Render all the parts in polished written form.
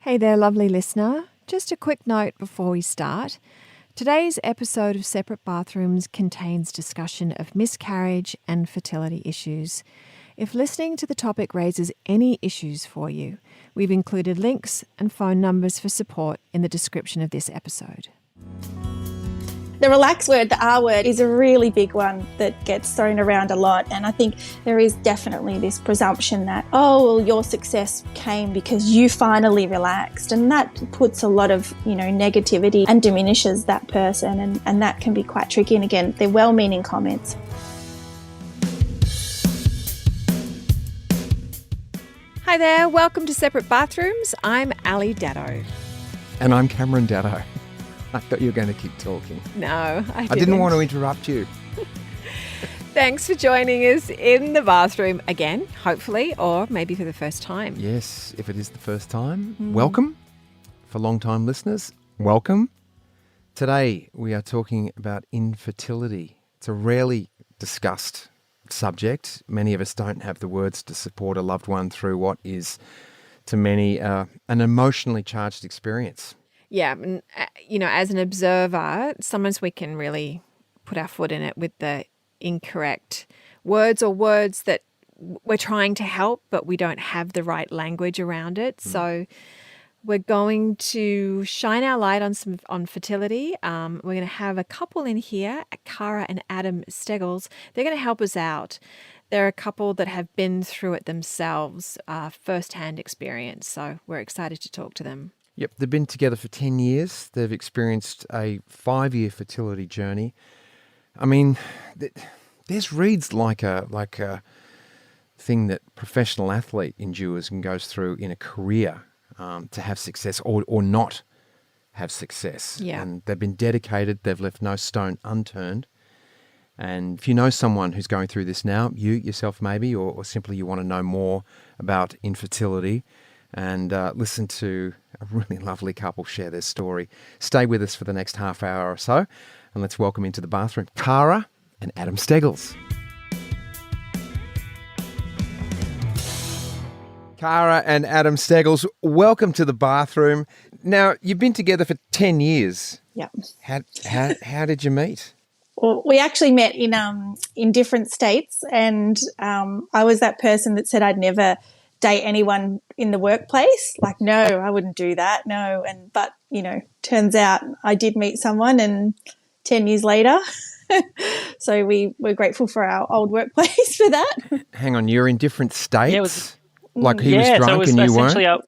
Hey there, lovely listener. Just a quick note before we start. Today's episode of Separate Bathrooms contains discussion of miscarriage and fertility issues. If listening to the topic raises any issues for you, we've included links and phone numbers for support in the description of this episode. The relax word, the R word, is a really big one that gets thrown around a lot. And I think there is definitely this presumption that, your success came because you finally relaxed. And that puts a lot of, negativity and diminishes that person. And that can be quite tricky. And again, they're well-meaning comments. Hi there, welcome to Separate Bathrooms. I'm Daddo. And I'm Daddo. I thought you were going to keep talking. No, I didn't want to interrupt you. Thanks for joining us in the bathroom again, hopefully, or maybe for the first time. Yes, if it is the first time, welcome. For long-time listeners, welcome. Today we are talking about infertility. It's a rarely discussed subject. Many of us don't have the words to support a loved one through what is, to many, an emotionally charged experience. Yeah, and, as an observer, sometimes we can really put our foot in it with the incorrect words or words that we're trying to help, but we don't have the right language around it. So we're going to shine our light on fertility. We're going to have a couple in here, Cara and Adam Steggles. They're going to help us out. They're a couple that have been through it themselves, first-hand experience. So we're excited to talk to them. Yep, they've been together for 10 years. They've experienced a 5-year fertility journey. I mean, this reads like a thing that professional athlete endures and goes through in a career to have success or not have success. Yeah. And they've been dedicated. They've left no stone unturned. And if you know someone who's going through this now, you yourself maybe, or simply you want to know more about infertility, and listen to a really lovely couple share their story. Stay with us for the next half hour or so, and let's welcome into the bathroom Cara and Adam Steggles. Cara and Adam Steggles, welcome to the bathroom. Now, you've been together for 10 years. Yeah. How did you meet? Well, we actually met in different states, and I was that person that said I'd never date anyone in the workplace. Like, no, I wouldn't do that. No. But turns out I did meet someone, and 10 years later. So we're grateful for our old workplace for that. Hang on, you're in different states? Yeah, he was drunk and you weren't?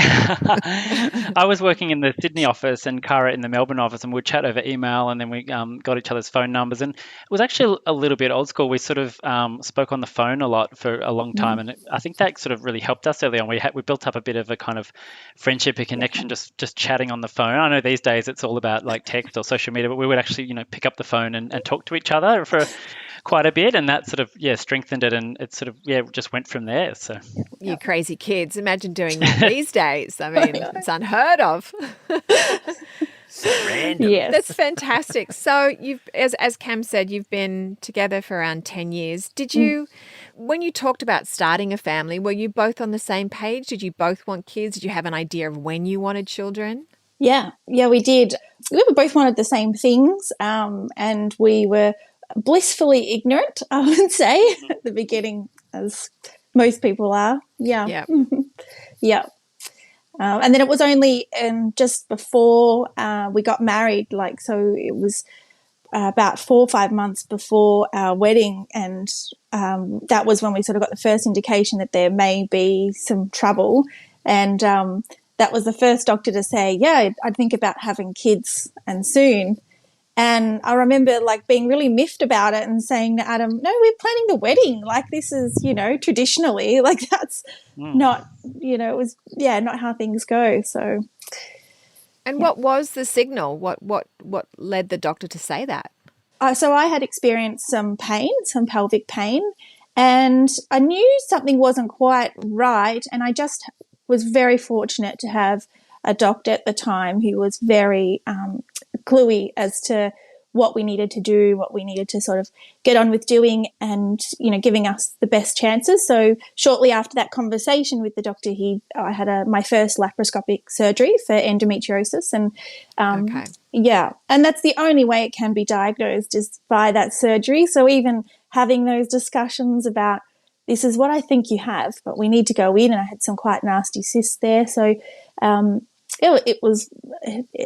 I was working in the Sydney office and Cara in the Melbourne office, and we'd chat over email, and then we got each other's phone numbers. And it was actually a little bit old school. We sort of spoke on the phone a lot for a long time, and I think that sort of really helped us early on. We built up a bit of a kind of friendship, a connection, just chatting on the phone. I know these days it's all about like text or social media, but we would actually pick up the phone and talk to each other for quite a bit, and that sort of strengthened it, and it sort of just went from there. So you crazy kids, imagine doing that these days. I mean, it's unheard of. So random. Yes. That's fantastic. So you've, as Cam said, you've been together for around 10 years. Did you, when you talked about starting a family, were you both on the same page? Did you both want kids? Did you have an idea of when you wanted children? Yeah, we did. We both wanted the same things, and we were blissfully ignorant, I would say, at the beginning, as most people are. Yeah. Yeah. And then it was only just before we got married, so it was about 4 or 5 months before our wedding, and that was when we sort of got the first indication that there may be some trouble. And that was the first doctor to say, I'd think about having kids and soon. And I remember being really miffed about it and saying to Adam, no, we're planning the wedding. This is, traditionally, that's not, it was, not how things go. So. And what was the signal? What led the doctor to say that? So I had experienced some pelvic pain, and I knew something wasn't quite right. And I just was very fortunate to have a doctor at the time who was very cluey as to what we needed to do, what we needed to sort of get on with doing, and, giving us the best chances. So shortly after that conversation with the doctor, I had my first laparoscopic surgery for endometriosis. And Okay. yeah, and that's the only way it can be diagnosed, is by that surgery. So even having those discussions about, this is what I think you have, but we need to go in, and I had some quite nasty cysts there. So it was,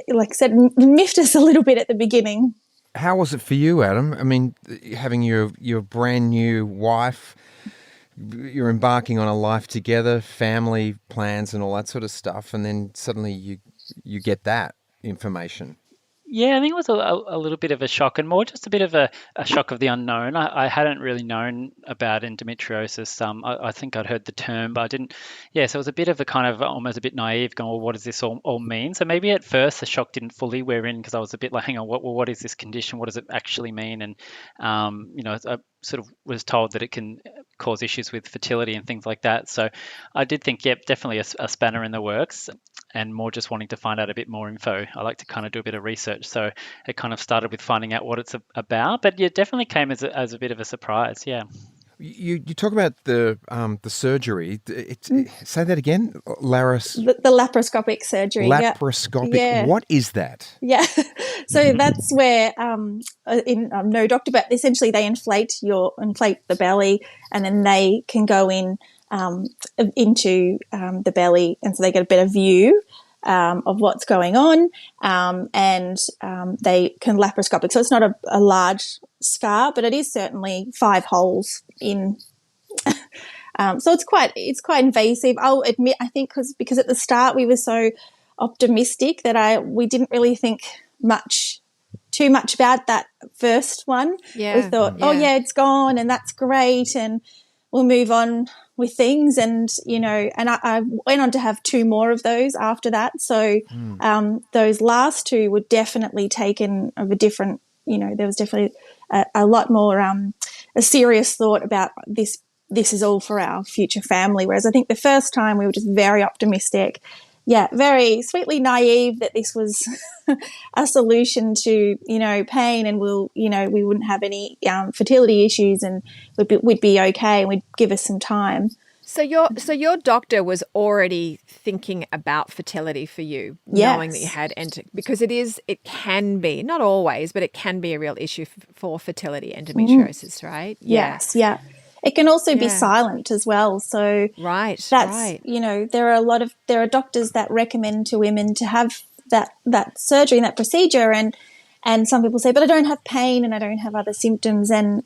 like I said, miffed us a little bit at the beginning. How was it for you, Adam? I mean, having your brand new wife, you're embarking on a life together, family plans and all that sort of stuff, and then suddenly you get that information. Yeah, I think it was a little bit of a shock, and more just a bit of a shock of the unknown. I hadn't really known about endometriosis. I think I'd heard the term, but I didn't. Yeah, so it was a bit of a kind of almost a bit naive, going, well, what does this all mean? So maybe at first the shock didn't fully wear in, because I was a bit like, hang on, what is this condition? What does it actually mean? And I sort of was told that it can cause issues with fertility and things like that. So I did think, yep, definitely a spanner in the works, and more just wanting to find out a bit more info. I like to kind of do a bit of research. So it kind of started with finding out what it's about. But yeah, it definitely came as a bit of a surprise, yeah. You talk about the surgery. Say that again. The laparoscopic surgery. Laparoscopic. Yeah. What is that? Yeah. So that's where no doctor, but essentially they inflate the belly, and then they can go into the belly, and so they get a better view of what's going on, and they can laparoscopic. So it's not a large scar, but it is certainly 5 holes in. So it's quite invasive. I'll admit, I think because at the start we were so optimistic that we didn't really think too much about that first one. Yeah. We thought, oh yeah, it's gone, and that's great, and we'll move on with things. And and I went on to have 2 more of those after that. So those last 2 were definitely taken of a different. There was definitely a lot more a serious thought about this. This is all for our future family. Whereas I think the first time we were just very optimistic. Yeah, very sweetly naive that this was a solution to, pain, and we wouldn't have any fertility issues, and we'd be okay, and we'd give us some time. So your doctor was already thinking about fertility for you, knowing that you had because it can be, not always, but it can be a real issue for fertility, endometriosis, right? Yes, yeah. It can also be silent as well. So that's there are doctors that recommend to women to have that surgery and that procedure, and some people say, but I don't have pain and I don't have other symptoms, and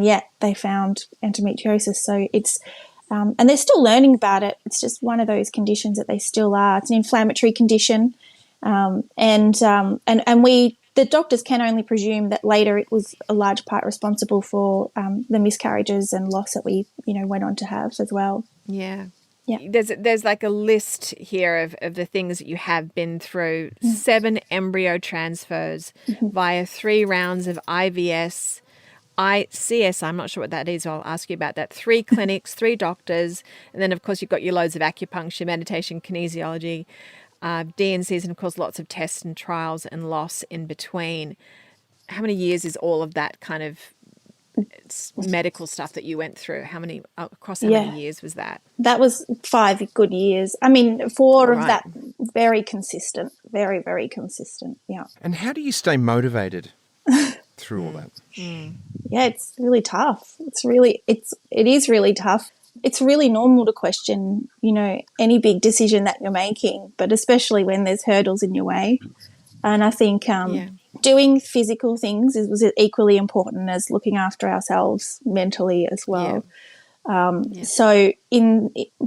yet they found endometriosis. So it's and they're still learning about it. It's just one of those conditions that they still are. It's an inflammatory condition, the doctors can only presume that later it was a large part responsible for the miscarriages and loss that we, went on to have as well. Yeah. Yeah. There's like a list here of the things that you have been through. 7 embryo transfers via 3 rounds of IVS, ICS, I'm not sure what that is. So I'll ask you about that. 3 clinics, 3 doctors. And then, of course, you've got your loads of acupuncture, meditation, kinesiology, DNCs, and of course lots of tests and trials and loss in between. How many years is all of that kind of medical stuff that you went through? Many years was that? That was 5 good years. I mean, 4 of that very consistent, very, very consistent. Yeah. And how do you stay motivated through all that? Yeah, it's really tough. It is really tough. It's really normal to question, any big decision that you're making, but especially when there's hurdles in your way. And I think doing physical things was equally important as looking after ourselves mentally as well. So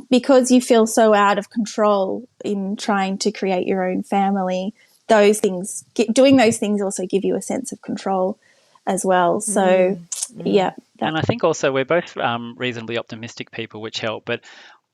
because you feel so out of control in trying to create your own family, doing those things also give you a sense of control as well. So, yeah. And I think also we're both reasonably optimistic people, which help. But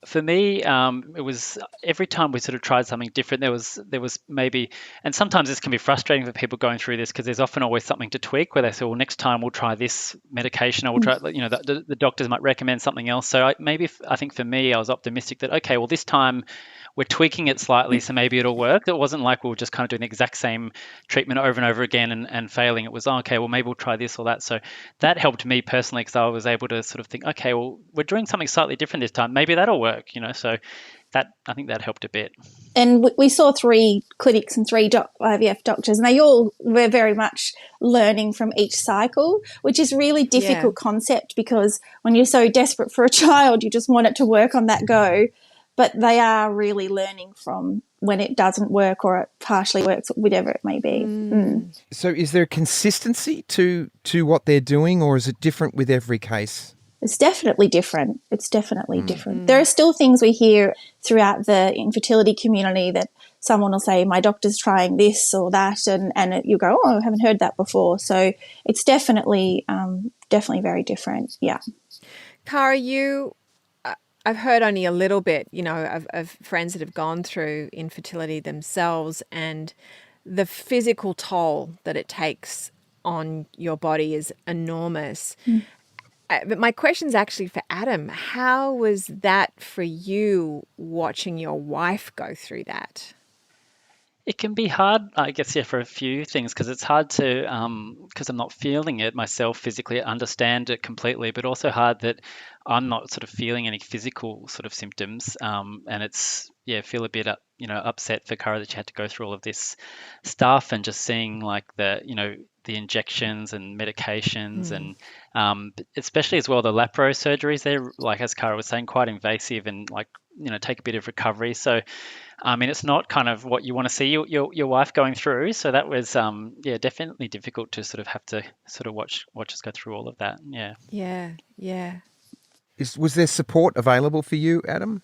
for me, it was every time we sort of tried something different, there was maybe, and sometimes this can be frustrating for people going through this because there's often always something to tweak where they say, well, next time we'll try this medication, or we'll try, the doctors might recommend something else. So I think for me, I was optimistic that, okay, well, this time we're tweaking it slightly, so maybe it'll work. It wasn't like we were just kind of doing the exact same treatment over and over again and failing. It was, okay, well, maybe we'll try this or that. So that helped me personally, because I was able to sort of think, okay, well, we're doing something slightly different this time. Maybe that'll work, so that, I think that helped a bit. And we saw 3 clinics and 3 IVF doctors, and they all were very much learning from each cycle, which is really difficult concept, because when you're so desperate for a child, you just want it to work on that go. But they are really learning from when it doesn't work or it partially works, whatever it may be. So is there consistency to what they're doing, or is it different with every case? It's definitely different. There are still things we hear throughout the infertility community that someone will say, my doctor's trying this or that, and you go, oh, I haven't heard that before. So it's definitely very different, yeah. Cara, I've heard only a little bit, of friends that have gone through infertility themselves, and the physical toll that it takes on your body is enormous. But my question's actually for Adam. How was that for you, watching your wife go through that? It can be hard, I guess, for a few things, because it's hard to, because I'm not feeling it myself physically, understand it completely, but also hard that I'm not sort of feeling any physical sort of symptoms, and it's, feel a bit, upset for Cara that she had to go through all of this stuff, and just seeing like the injections and medications and especially as well the lapro surgeries. They're, like as Cara was saying, quite invasive and take a bit of recovery. So I mean, it's not kind of what you want to see your wife going through. So that was definitely difficult to sort of have to sort of watch us go through all of that. Yeah. Was there support available for you, Adam?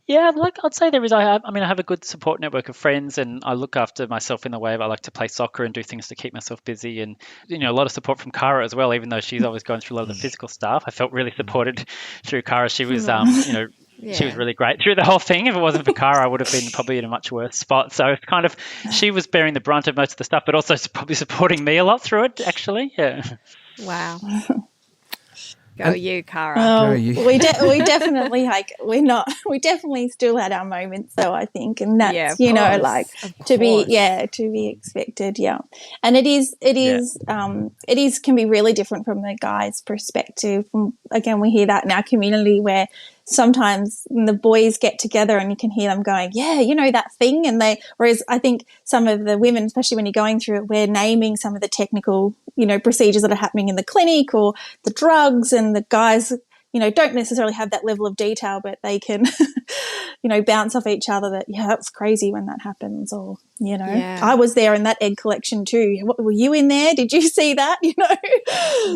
Yeah, I'd say there is. I have a good support network of friends, and I look after myself in the way of I like to play soccer and do things to keep myself busy, and a lot of support from Cara as well. Even though she's always going through a lot of the physical stuff, I felt really supported through Cara. She was, she was really great through the whole thing. If it wasn't for Cara, I would have been probably in a much worse spot. So it's kind of, she was bearing the brunt of most of the stuff, but also probably supporting me a lot through it. Actually, yeah. Wow. Go you, Cara. Go you. We definitely we definitely still had our moments though, I think, and that's to be expected, and it can be really different from the guy's perspective. Again, we hear that in our community where sometimes the boys get together and you can hear them going, that thing, and whereas I think some of the women, especially when you're going through it, we're naming some of the technical procedures that are happening in the clinic or the drugs, and the guys don't necessarily have that level of detail, but they can bounce off each other that that's crazy when that happens, or I was there in that egg collection too. What, were you in there? Did you see that?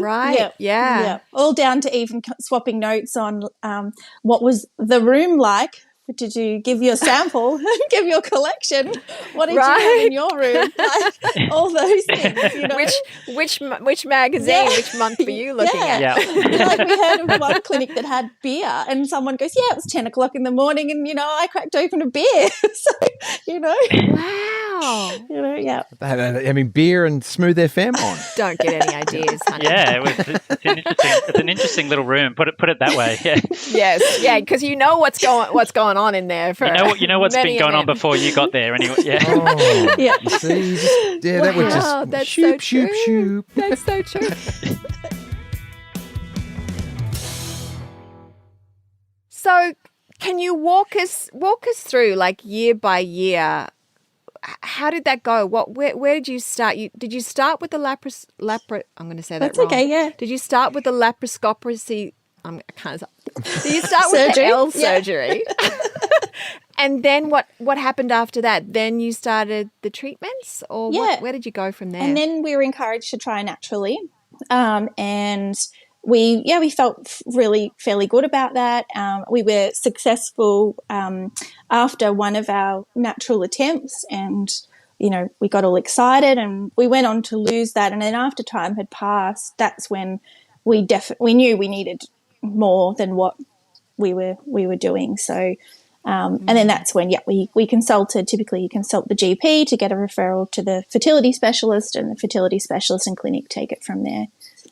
Right. Yeah. All down to even swapping notes on what was the room like. Did you give your sample, give your collection? What did you have in your room? Like, all those things, Which magazine, which month were you looking at? Yeah. Like we heard of one clinic that had beer, and someone goes, it was 10 o'clock in the morning, and, I cracked open a beer. So, Wow. I mean, beer and smooth FM on. Don't get any ideas, honey. Yeah, it's an interesting little room. Put it that way. Yeah. Yes, yeah, because what's going on in there. For you know what's been going on before you got there. Anyway, yeah. Oh, yeah. You see, that would just that's shoop, so shoop, true. shoop. That's so true. So, can you walk us through, like, year by year? How did that go? Where did you start? Did you start with the I'm going to say that That's wrong. okay, yeah. Did you start with the laparoscopy? Did you start with the Elle surgery? And then what happened after that? Then you started the treatments, or where did you go from there? And then we were encouraged to try naturally, and we felt really fairly good about that. We were successful after one of our natural attempts, and we got all excited, and we went on to lose that. And then after time had passed, that's when we knew we needed more than what we were doing. So, and then that's when we consulted. Typically, you consult the GP to get a referral to the fertility specialist, and the fertility specialist and clinic take it from there.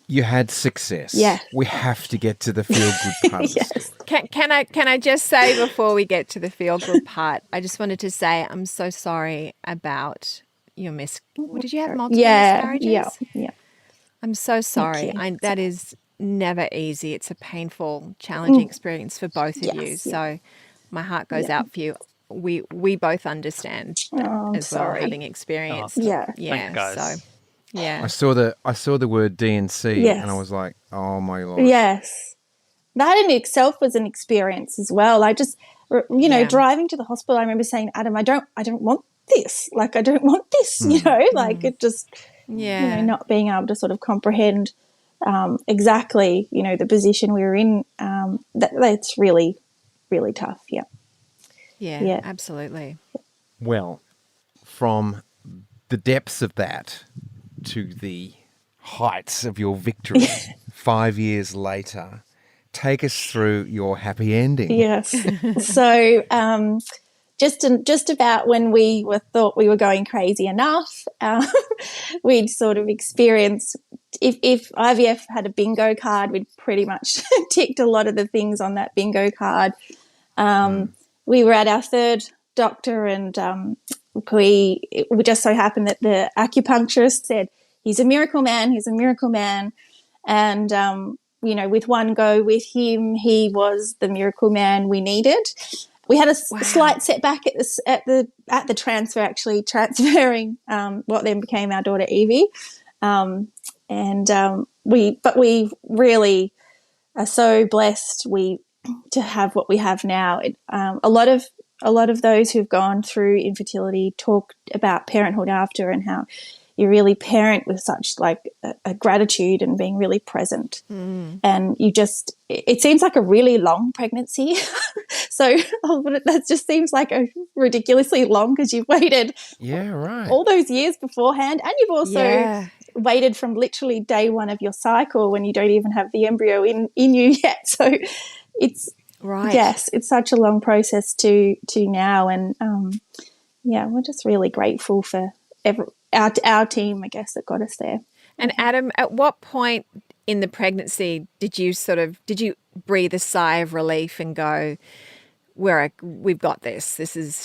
You had success. Yeah. We have to get to the feel-good part of the Yes. story. Can I just say before we get to the feel good part, I just wanted to say I'm so sorry about your did you have multiple miscarriages? Yeah. I'm so Thank sorry. you. That is never easy. It's a painful, challenging experience for both of you. Yes, yeah. So my heart goes out for you. We both understand Oh, I'm as well, sorry. having experienced. Yeah. Yeah. Thanks, guys. So yeah. I saw the word DNC Yes. and I was like, oh my Lord. Yes. That in itself was an experience as well. I just, driving to the hospital, I remember saying, Adam, I don't want this. Like, I don't want this, like it just, not being able to sort of comprehend exactly, the position we were in. That's really, really tough. Yeah. Yeah, absolutely. Well, from the depths of that to the heights of your victory 5 years later, take us through your happy ending. Yes. So just about when we thought we were going crazy enough, we'd sort of experienced, if IVF had a bingo card, we'd pretty much ticked a lot of the things on that bingo card. We were at our third doctor and we just so happened that the acupuncturist said, he's a miracle man. And, with one go with him, he was the miracle man we needed. We had a slight setback at the transfer, actually transferring what then became our daughter Evie. We really are so blessed to have what we have now. A lot of those who've gone through infertility talk about parenthood after and how you really parent with such like a gratitude and being really present. And it seems like a really long pregnancy. So that just seems like a ridiculously long because you've waited all those years beforehand, and you've also waited from literally day one of your cycle when you don't even have the embryo in you yet. So it's it's such a long process to now. And we're just really grateful for our team, I guess, that got us there. And Adam, at what point in the pregnancy did you breathe a sigh of relief and go, we've got this.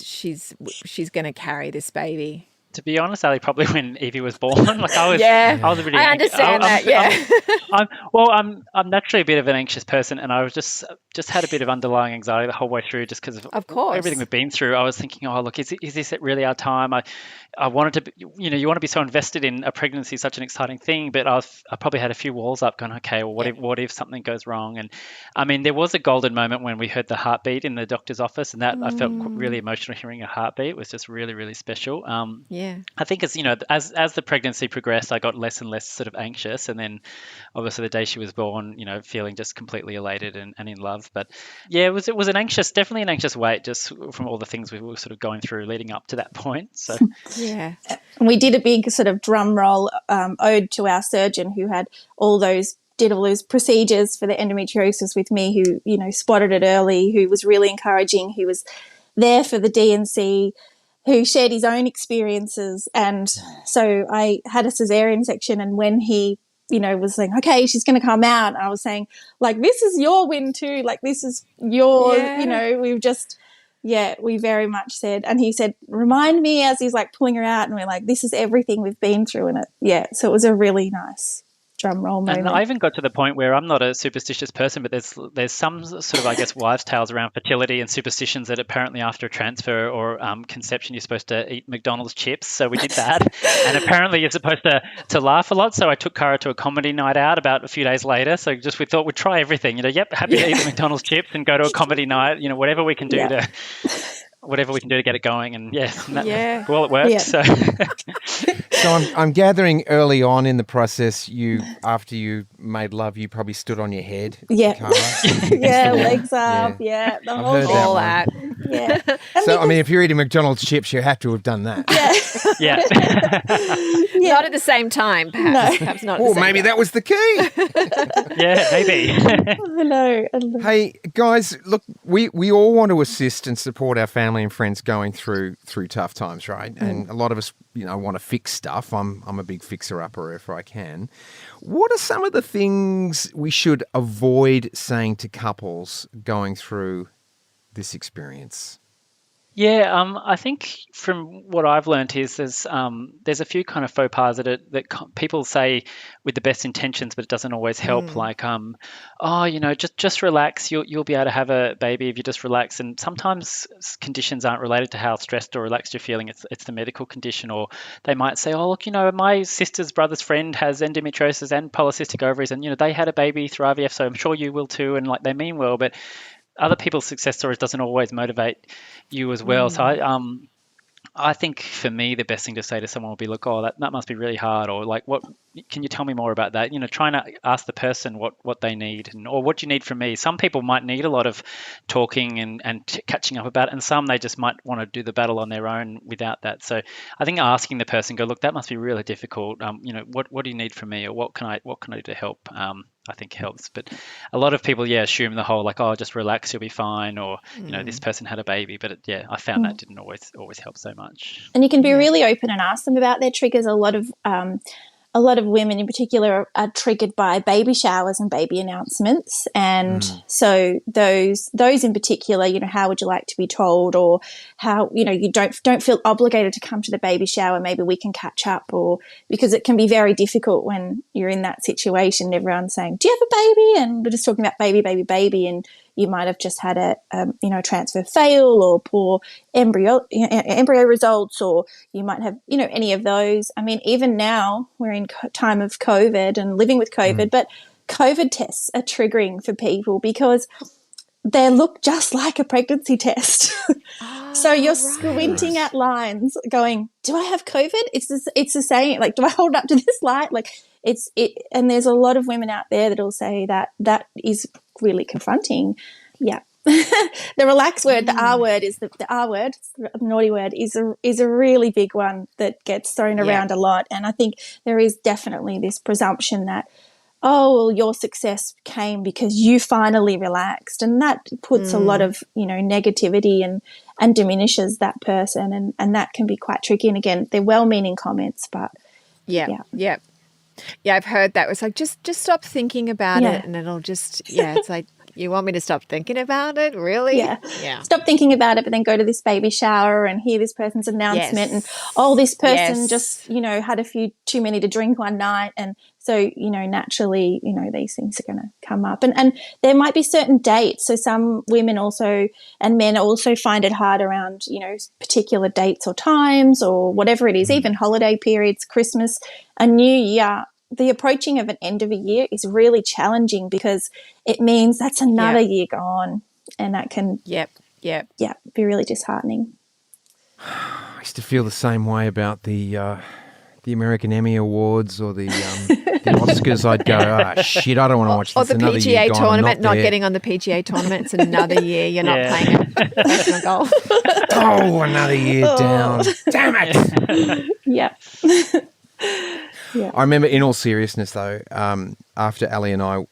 She's going to carry this baby? To be honest, Ali, probably when Evie was born. Like I was a bit. I understand that. I'm naturally a bit of an anxious person, and I was just had a bit of underlying anxiety the whole way through, just because of course, everything we've been through. I was thinking, oh look, is this really our time? I wanted to, you want to be so invested in a pregnancy, such an exciting thing, but I probably had a few walls up, going, okay, well, what if something goes wrong? And I mean, there was a golden moment when we heard the heartbeat in the doctor's office, and that I felt really emotional hearing a heartbeat. It was just really, really special. I think as the pregnancy progressed, I got less and less sort of anxious, and then obviously the day she was born, feeling just completely elated and in love. But yeah, it was definitely an anxious wait, just from all the things we were sort of going through leading up to that point. So and we did a big sort of drum roll ode to our surgeon who did all those procedures for the endometriosis with me, who spotted it early, who was really encouraging, who was there for the DNC, who shared his own experiences. And so I had a cesarean section, and when he, was saying, okay, she's going to come out, I was saying, like, this is your win too. Like, this is your, we very much said, and he said, remind me, as he's like pulling her out, and we're like, this is everything we've been through in it. So it was a really nice drum roll moment. And I even got to the point where I'm not a superstitious person, but there's some sort of, I guess, wives' tales around fertility and superstitions that apparently after a transfer or conception you're supposed to eat McDonald's chips. So we did that, and apparently you're supposed to laugh a lot. So I took Cara to a comedy night out about a few days later. So we thought we'd try everything. Happy to eat the McDonald's chips and go to a comedy night. Whatever we can do to. Whatever we can do to get it going, and well, it worked. So I'm gathering early on in the process, after you made love, you probably stood on your head. Legs up, the whole all that. Yeah. So, I mean, if you're eating McDonald's chips, you have to have done that. Yeah. Yeah. Not at the same time, perhaps. No. Perhaps not at the Well, same maybe time. that was the key. Yeah, maybe. I know. Hey, guys, look, we all want to assist and support our family and friends going through tough times, right? And a lot of us, want to fix stuff. I'm a big fixer-upper if I can. What are some of the things we should avoid saying to couples going through this experience? Yeah, I think from what I've learned is there's a few kind of faux pas that people say with the best intentions, but it doesn't always help. Like, just relax. You'll be able to have a baby if you just relax. And sometimes conditions aren't related to how stressed or relaxed you're feeling. It's the medical condition, or they might say, oh look, my sister's brother's friend has endometriosis and polycystic ovaries, and they had a baby through IVF, so I'm sure you will too. And like they mean well, but other people's success stories doesn't always motivate you as well. So I think for me, the best thing to say to someone would be, look, that must be really hard. Or like, what can you tell me more about that? Trying to ask the person what they need or what do you need from me. Some people might need a lot of talking and catching up about it. And some, they just might want to do the battle on their own without that. So I think asking the person, look, that must be really difficult. What do you need from me, or what can I do to help? I think helps. But a lot of people, assume the whole just relax, you'll be fine, or this person had a baby. But I found that didn't always help so much. And you can be really open and ask them about their triggers. A lot of women in particular are triggered by baby showers and baby announcements. And so those in particular, how would you like to be told, or how, you don't feel obligated to come to the baby shower. Maybe we can catch up, or because it can be very difficult when you're in that situation. Everyone's saying, do you have a baby? And we're just talking about baby. And you might have just had a transfer fail or poor embryo results, or you might have, any of those. I mean, even now we're in time of COVID and living with COVID, but COVID tests are triggering for people because they look just like a pregnancy test. So you're squinting at lines going, do I have COVID? It's the same. Like, do I hold up to this light? Like, and there's a lot of women out there that will say that is really confronting. Yeah. The relax word, the R word is the R word, the naughty word is a really big one that gets thrown around a lot. And I think there is definitely this presumption that, your success came because you finally relaxed. And that puts a lot of, negativity and diminishes that person. And that can be quite tricky. And again, they're well-meaning comments, but Yeah, I've heard that. It's like, just stop thinking about it, and it'll just, it's like, you want me to stop thinking about it? Really? Yeah. Stop thinking about it, but then go to this baby shower and hear this person's announcement and, this person just, had a few too many to drink one night. And so, naturally, these things are going to come up. And there might be certain dates. So some women also and men also find it hard around, particular dates or times or whatever it is, even holiday periods, Christmas, a new year. The approaching of an end of a year is really challenging because it means that's another year gone, and that can be really disheartening. I used to feel the same way about the American Emmy Awards or the Oscars. I'd go, shit, I don't want to watch this. Or the another year PGA gone, tournament, not getting on the PGA tournament. It's another year you're not playing professional golf. Another year down. Damn it. Yeah. I remember, in all seriousness, though, after Ali and I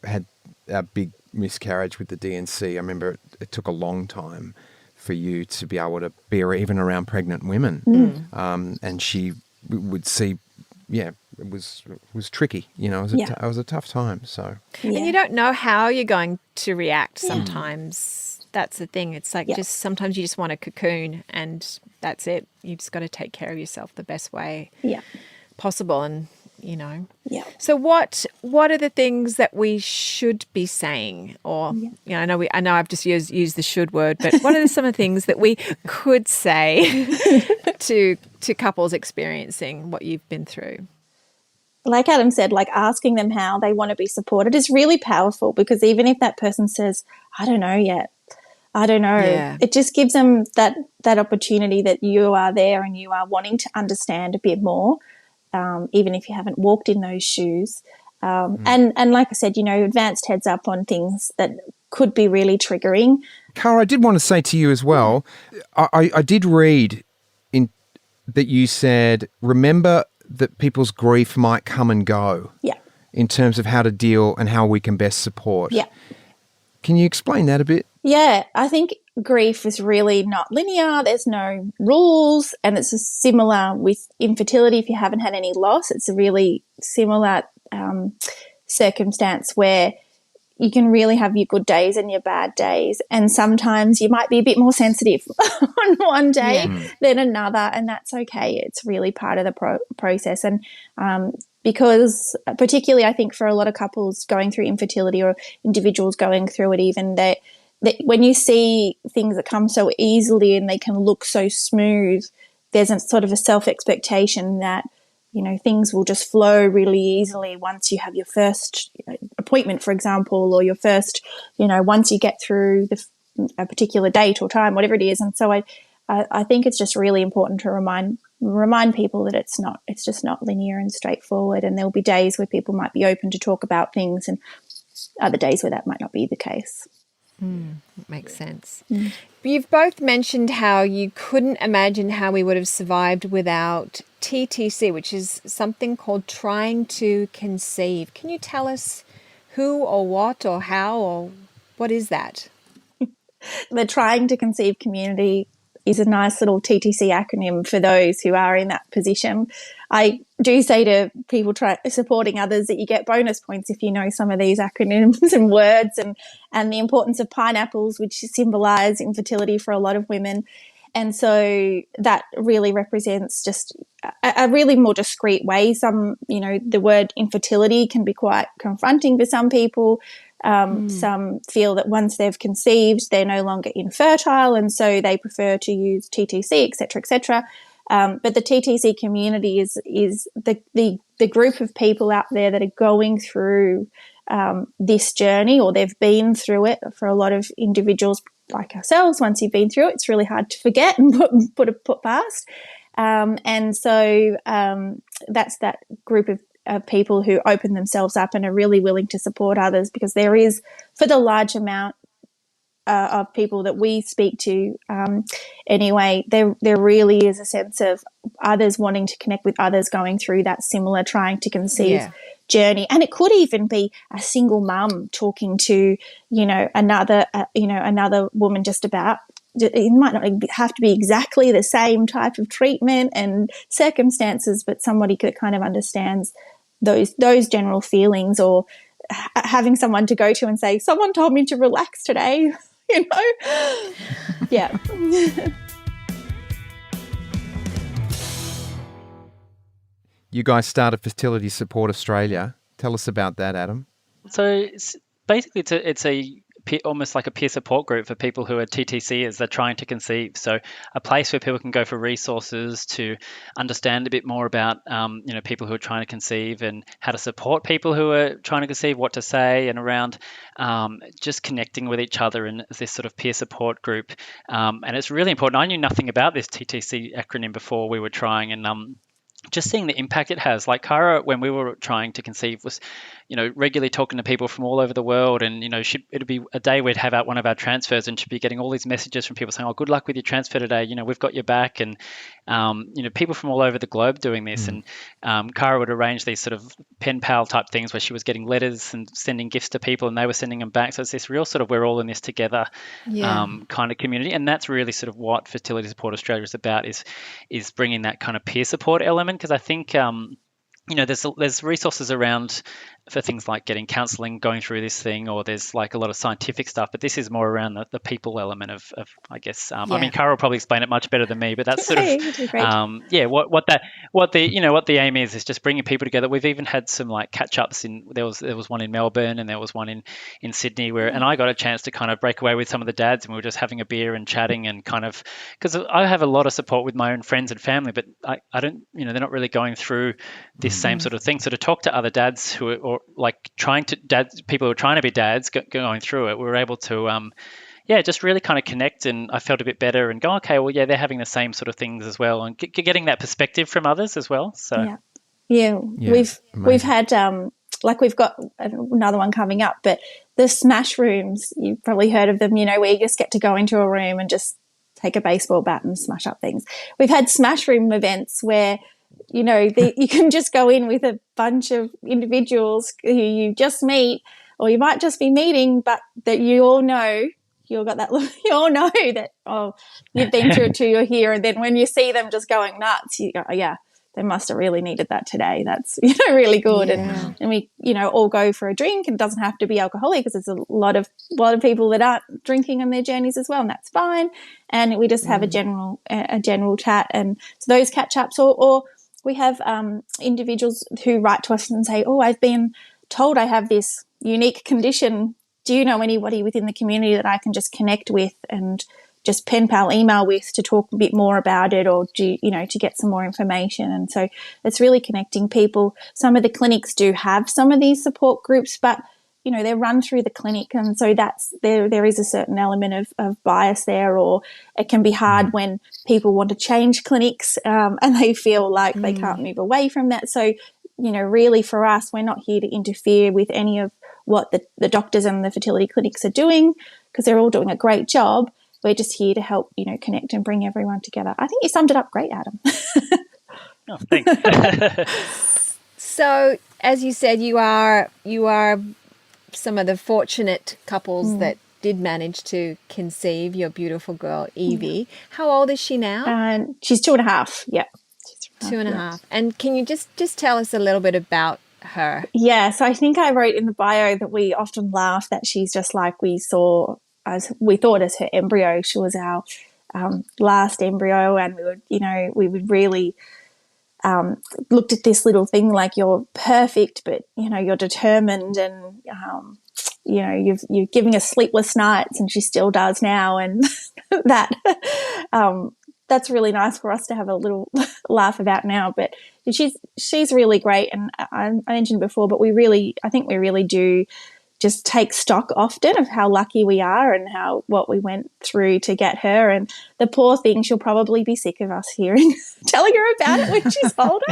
had our big miscarriage with the DNC, I remember it took a long time for you to be able to bear even around pregnant women. And she would see, it was tricky. It was a tough time. So, and you don't know how you're going to react sometimes. That's the thing. It's like just sometimes you just want a cocoon and that's it. You just got to take care of yourself the best way possible. And so what are the things that we should be saying, or I know I've just used the should word, but what are some of the things that we could say to couples experiencing what you've been through? Like Adam said, like asking them how they want to be supported is really powerful, because even if that person says, I don't know yet, it just gives them that opportunity that you are there and you are wanting to understand a bit more. Even if you haven't walked in those shoes. And like I said, advanced heads up on things that could be really triggering. Cara, I did want to say to you as well, I did read in that you said, remember that people's grief might come and go. Yeah. In terms of how to deal and how we can best support. Yeah. Can you explain that a bit? Yeah, I think grief is really not linear. There's no rules, and it's similar with infertility. If you haven't had any loss, it's a really similar circumstance where you can really have your good days and your bad days, and sometimes you might be a bit more sensitive on one day than another, and that's okay. It's really part of the process, and because particularly I think for a lot of couples going through infertility or individuals going through it even, that when you see things that come so easily and they can look so smooth, there's a sort of a self-expectation that, you know, things will just flow really easily once you have your first appointment, for example, or your first, you know, once you get through a particular date or time, whatever it is. And so I think it's just really important to remind people that it's just not linear and straightforward, and there'll be days where people might be open to talk about things and other days where that might not be the case. Makes sense. You've both mentioned how you couldn't imagine how we would have survived without TTC, which is something called trying to conceive. Can you tell us who or what or how or what is that? The Trying to Conceive community is a nice little TTC acronym for those who are in that position. I do say to people supporting others that you get bonus points if you know some of these acronyms and words, and the importance of pineapples, which symbolise infertility for a lot of women. And so that really represents just a really more discreet way. Some, you know, the word infertility can be quite confronting for some people. Some feel that once they've conceived, they're no longer infertile, and so they prefer to use TTC, et cetera, et cetera. But the TTC community is the group of people out there that are going through this journey, or they've been through it. For a lot of individuals like ourselves, once you've been through it, it's really hard to forget and put past. And so that's that group of people who open themselves up and are really willing to support others, because there is, for the large amount of people that we speak to anyway, there really is a sense of others wanting to connect with others going through that similar trying to conceive journey. And it could even be a single mum talking to, another woman just about. It might not have to be exactly the same type of treatment and circumstances, but somebody that kind of understands those general feelings, or having someone to go to and say, someone told me to relax today, Yeah. You guys started Fertility Support Australia. Tell us about that, Adam. So basically it's almost like a peer support group for people who are TTCers. They're trying to conceive. So a place where people can go for resources to understand a bit more about, people who are trying to conceive and how to support people who are trying to conceive, what to say, and around just connecting with each other in this sort of peer support group. And it's really important. I knew nothing about this TTC acronym before we were trying, and just seeing the impact it has. Like Cara, when we were trying to conceive, was, regularly talking to people from all over the world, and it'd be a day we'd have out one of our transfers, and she'd be getting all these messages from people saying, "Oh, good luck with your transfer today. We've got your back," and people from all over the globe doing this. And Cara would arrange these sort of pen pal type things where she was getting letters and sending gifts to people, and they were sending them back. So it's this real sort of we're all in this together kind of community, and that's really sort of what Fertility Support Australia is about, is bringing that kind of peer support element, because I think there's resources around for things like getting counselling, going through this thing, or there's like a lot of scientific stuff, but this is more around the people element of I guess. I mean, Cara will probably explain it much better than me, but that's sort of what the aim is just bringing people together. We've even had some like catch ups there was one in Melbourne, and there was one in Sydney and I got a chance to kind of break away with some of the dads, and we were just having a beer and chatting, and kind of, because I have a lot of support with my own friends and family, but I don't, they're not really going through this same sort of thing. So to talk to other dads who are, or like people who are trying to be dads going through it, we were able to just really kind of connect, and I felt a bit better and go, okay, well, yeah, they're having the same sort of things as well, and getting that perspective from others as well. So we've had like we've got another one coming up, but the smash rooms, you've probably heard of them, where you just get to go into a room and just take a baseball bat and smash up things. We've had smash room events where, you can just go in with a bunch of individuals who you just meet, or you might just be meeting, but that you all know, you all know that, you've been through it too, you're here. And then when you see them just going nuts, you go, oh, yeah, they must have really needed that today. That's, really good. Yeah. And we, all go for a drink, and it doesn't have to be alcoholic, because there's a lot of people that aren't drinking on their journeys as well, and that's fine. And we just have a general chat. And so those catch ups, or we have individuals who write to us and say, I've been told I have this unique condition. Do you know anybody within the community that I can just connect with and just pen pal email with to talk a bit more about it, or to get some more information? And so it's really connecting people. Some of the clinics do have some of these support groups, but they're run through the clinic, and so there is a certain element of bias there, or it can be hard when people want to change clinics and they feel like they can't move away from that. So really for us, we're not here to interfere with any of what the doctors and the fertility clinics are doing, because they're all doing a great job. We're just here to help, connect and bring everyone together. I think you summed it up great, Adam. Oh, thanks. So, as you said, you are some of the fortunate couples that did manage to conceive your beautiful girl, Evie. How old is she now? She's 2.5. Yeah. Two and a half. And can you just tell us a little bit about her? Yeah. So I think I wrote in the bio that we often laugh that she's just like we thought as her embryo. She was our last embryo, and we would really looked at this little thing like, you're perfect, but you're determined, and you're giving us sleepless nights, and she still does now, and that's really nice for us to have a little laugh about now. But she's really great, and I mentioned before, but I think we really do just take stock often of how lucky we are and what we went through to get her. And the poor thing, she'll probably be sick of us telling her about it when she's older.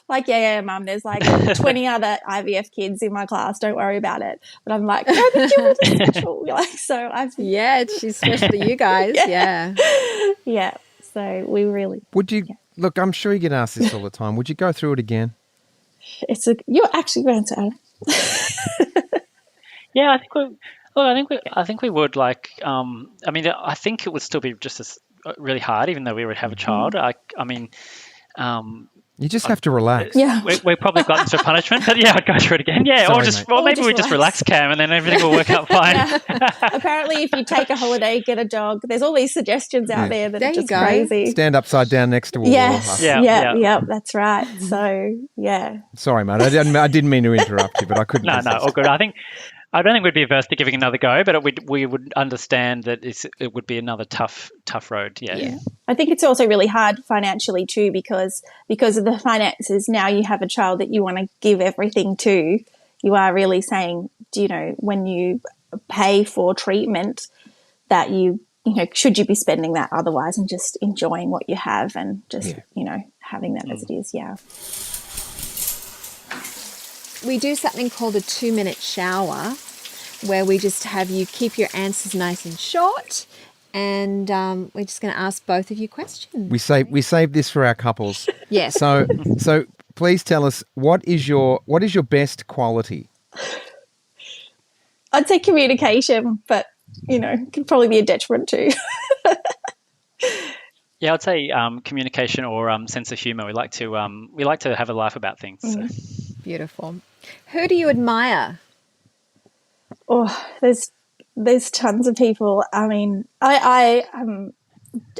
Like, yeah, Mum, there's like 20 other IVF kids in my class. Don't worry about it. But I'm like, no, but you're really special. She's special to you guys. Yeah. Yeah. So we really. Would you look? I'm sure you get asked this all the time. Would you go through it again? You're actually going to. Yeah, I think we would. Like, I think it would still be just as really hard, even though we would have a child. You just have to relax. Yeah, we probably got into a punishment, but yeah, I'd go through it again. Yeah, Sorry, maybe we just relax, Cam, and then everything will work out fine. Yeah. Apparently, if you take a holiday, get a dog. There's all these suggestions out there that are just crazy. Stand upside down next to a wall. Yes, yeah, that's right. So yeah. Sorry, mate. I didn't mean to interrupt you, but I couldn't. No, all good. I don't think we'd be averse to giving another go, but we would understand that it would be another tough road. Yeah. I think it's also really hard financially too, because of the finances. Now you have a child that you want to give everything to. You are really saying, when you pay for treatment, that should you be spending that otherwise, and just enjoying what you have, and just having that as it is. Yeah. We do something called a 2-minute shower, where we just have you keep your answers nice and short, and we're just going to ask both of you questions. We save this for our couples. Yes. So please tell us, what is your best quality? I'd say communication, but could probably be a detriment too. Yeah, I'd say communication or sense of humour. We like to have a laugh about things. So. Beautiful. Who do you admire? Oh, there's tons of people. I mean, I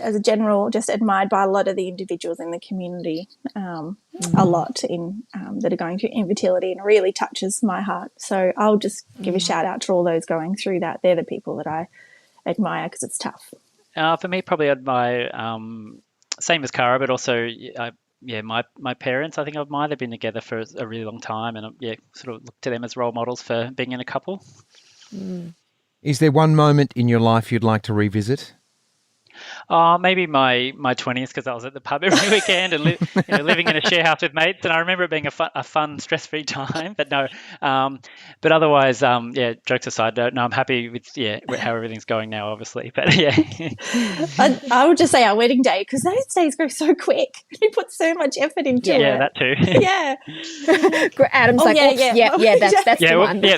as a general, just admired by a lot of the individuals in the community, a lot that are going through infertility, and it really touches my heart. So I'll just give a shout out to all those going through that. They're the people that I admire, because it's tough. For me, probably admire, same as Cara, but also my parents. I think I admire. They've been together for a really long time, and sort of look to them as role models for being in a couple. Is there one moment in your life you'd like to revisit? Maybe my 20s, because I was at the pub every weekend and living in a share house with mates, and I remember it being a fun stress-free time. But no, but otherwise, jokes aside, no, I'm happy with how everything's going now, obviously. But yeah, I would just say our wedding day, because those days go so quick. We put so much effort into it. Yeah, that too. Yeah. Adam's that's the one. Yeah,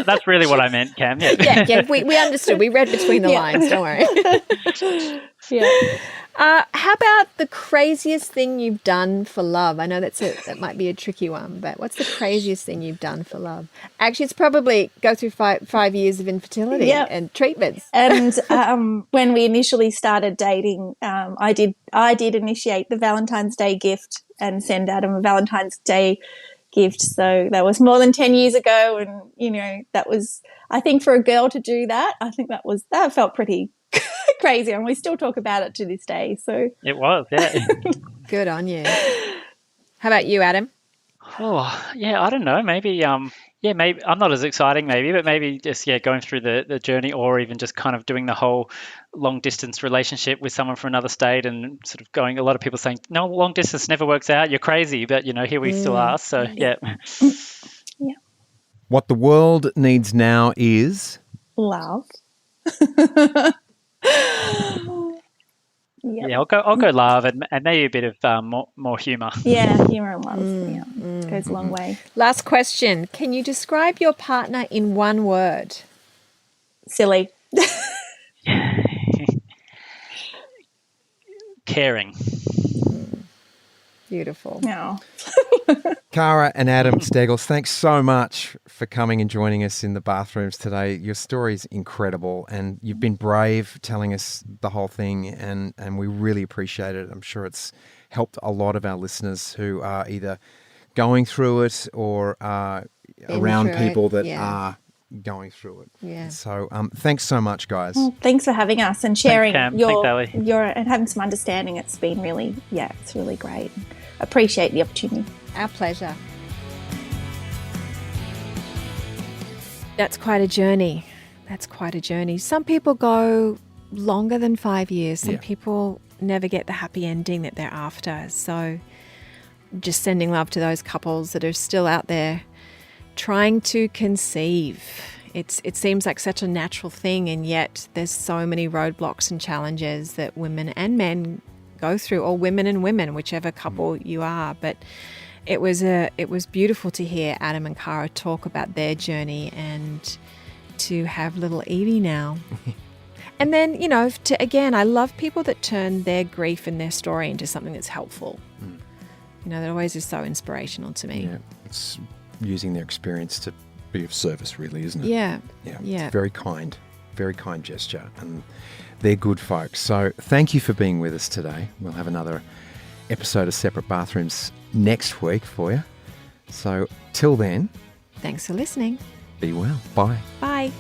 that's really what I meant, Cam. Yeah, we understood. We read between the lines. Don't worry. Yeah. How about the craziest thing you've done for love? I know that might be a tricky one, but what's the craziest thing you've done for love? Actually, it's probably go through 5 years of infertility and treatments. And when we initially started dating, I did initiate the Valentine's Day gift and send Adam a Valentine's Day gift. So that was more than 10 years ago, and that was, I think, for a girl to do that, I think that felt pretty crazy, and we still talk about it to this day. So it was, yeah. Good on you. How about you, Adam? Oh, yeah, I don't know. Maybe, maybe I'm not as exciting, maybe, but maybe just going through the journey, or even just kind of doing the whole long distance relationship with someone from another state, and sort of going. A lot of people saying, "No, long distance never works out. You're crazy," but here we still are. So yeah. Yeah. What the world needs now is love. Yeah, I'll go love and maybe a bit of more humour. Yeah, humour and love. Goes a long way. Last question. Can you describe your partner in one word? Silly. Caring. Beautiful. No. Cara and Adam Steggles, thanks so much for coming and joining us in the bathrooms today. Your story is incredible, and you've been brave telling us the whole thing, and we really appreciate it. I'm sure it's helped a lot of our listeners who are either going through it or around people that are going through it. Yeah. So thanks so much, guys. Well, thanks for having us and sharing Thanks, your and having some understanding. It's been really, it's really great. Appreciate the opportunity. Our pleasure. That's quite a journey. Some people go longer than 5 years. Some people never get the happy ending that they're after. So just sending love to those couples that are still out there trying to conceive. It seems like such a natural thing, and yet there's so many roadblocks and challenges that women and men go through, or women and women, whichever couple you are. But it was beautiful to hear Adam and Cara talk about their journey, and to have little Evie now. And then, I love people that turn their grief and their story into something that's helpful. That always is so inspirational to me. Yeah, it's using their experience to be of service, really, isn't it? Yeah. It's very kind gesture, and they're good folks. So thank you for being with us today. We'll have another episode of Separate Bathrooms next week for you. So till then, thanks for listening. Be well. Bye. Bye.